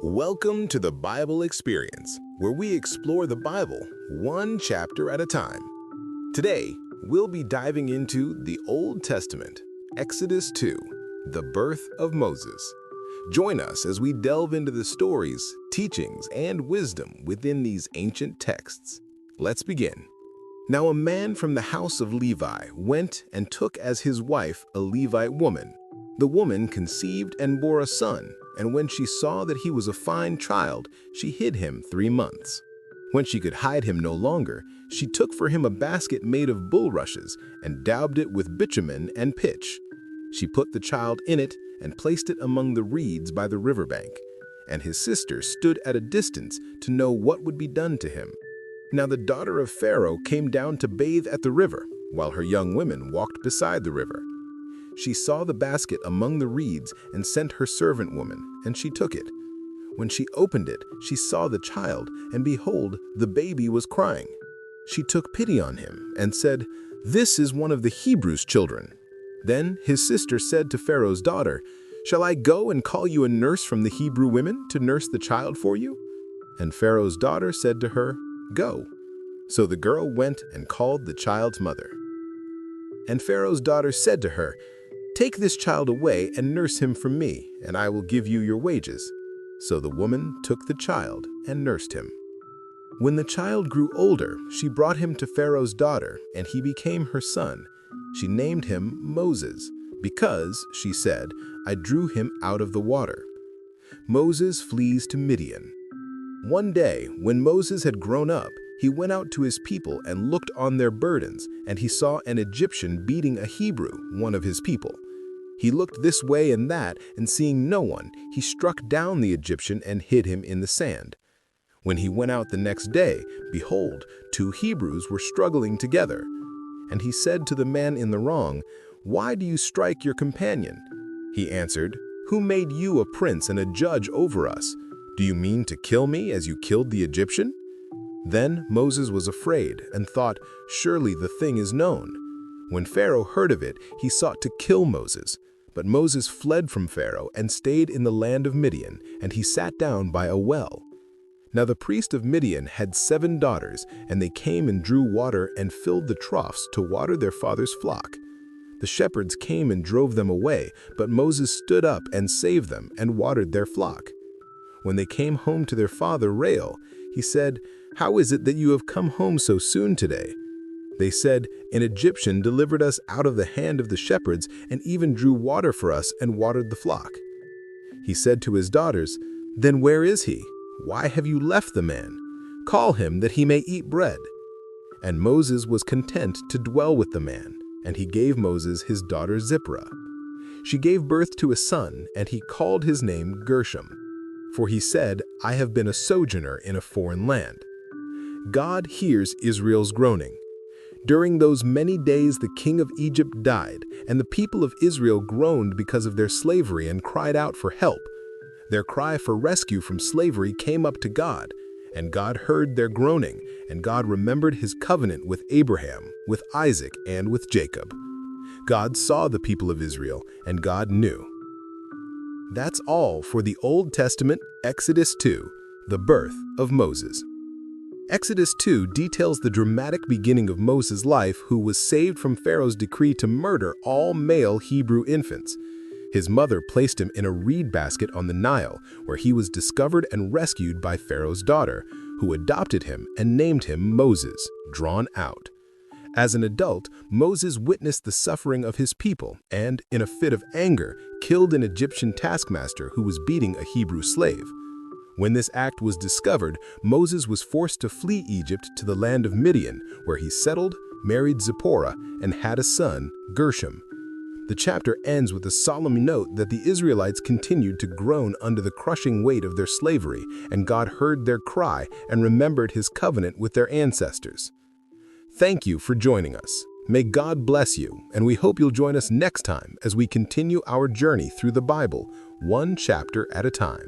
Welcome to the Bible Experience, where we explore the Bible one chapter at a time. Today, we'll be diving into the Old Testament, Exodus 2, the birth of Moses. Join us as we delve into the stories, teachings, and wisdom within these ancient texts. Let's begin. Now a man from the house of Levi went and took as his wife a Levite woman. The woman conceived and bore a son, and when she saw that he was a fine child, she hid him 3 months. When she could hide him no longer, she took for him a basket made of bulrushes and daubed it with bitumen and pitch. She put the child in it and placed it among the reeds by the riverbank, and his sister stood at a distance to know what would be done to him. Now the daughter of Pharaoh came down to bathe at the river, while her young women walked beside the river. She saw the basket among the reeds and sent her servant woman, and she took it. When she opened it, she saw the child, and behold, the baby was crying. She took pity on him and said, "This is one of the Hebrews' children." Then his sister said to Pharaoh's daughter, "Shall I go and call you a nurse from the Hebrew women to nurse the child for you?" And Pharaoh's daughter said to her, "Go." So the girl went and called the child's mother. And Pharaoh's daughter said to her, "Take this child away and nurse him for me, and I will give you your wages." So the woman took the child and nursed him. When the child grew older, she brought him to Pharaoh's daughter, and he became her son. She named him Moses, because, she said, "I drew him out of the water." Moses flees to Midian. One day, when Moses had grown up, he went out to his people and looked on their burdens, and he saw an Egyptian beating a Hebrew, one of his people. He looked this way and that, and seeing no one, he struck down the Egyptian and hid him in the sand. When he went out the next day, behold, 2 Hebrews were struggling together. And he said to the man in the wrong, "Why do you strike your companion?" He answered, "Who made you a prince and a judge over us? Do you mean to kill me as you killed the Egyptian?" Then Moses was afraid and thought, "Surely the thing is known." When Pharaoh heard of it, he sought to kill Moses. But Moses fled from Pharaoh and stayed in the land of Midian, and he sat down by a well. Now the priest of Midian had 7 daughters, and they came and drew water and filled the troughs to water their father's flock. The shepherds came and drove them away, but Moses stood up and saved them and watered their flock. When they came home to their father Reuel, he said, "How is it that you have come home so soon today?" They said, "An Egyptian delivered us out of the hand of the shepherds and even drew water for us and watered the flock." He said to his daughters, "Then where is he? Why have you left the man? Call him that he may eat bread." And Moses was content to dwell with the man, and he gave Moses his daughter Zipporah. She gave birth to a son, and he called his name Gershom. For he said, "I have been a sojourner in a foreign land." God hears Israel's groaning. During those many days the king of Egypt died, and the people of Israel groaned because of their slavery and cried out for help. Their cry for rescue from slavery came up to God, and God heard their groaning, and God remembered his covenant with Abraham, with Isaac, and with Jacob. God saw the people of Israel, and God knew. That's all for the Old Testament, Exodus 2, the birth of Moses. Exodus 2 details the dramatic beginning of Moses' life, who was saved from Pharaoh's decree to murder all male Hebrew infants. His mother placed him in a reed basket on the Nile, where he was discovered and rescued by Pharaoh's daughter, who adopted him and named him Moses, drawn out. As an adult, Moses witnessed the suffering of his people and, in a fit of anger, killed an Egyptian taskmaster who was beating a Hebrew slave. When this act was discovered, Moses was forced to flee Egypt to the land of Midian, where he settled, married Zipporah, and had a son, Gershom. The chapter ends with a solemn note that the Israelites continued to groan under the crushing weight of their slavery, and God heard their cry and remembered his covenant with their ancestors. Thank you for joining us. May God bless you, and we hope you'll join us next time as we continue our journey through the Bible, one chapter at a time.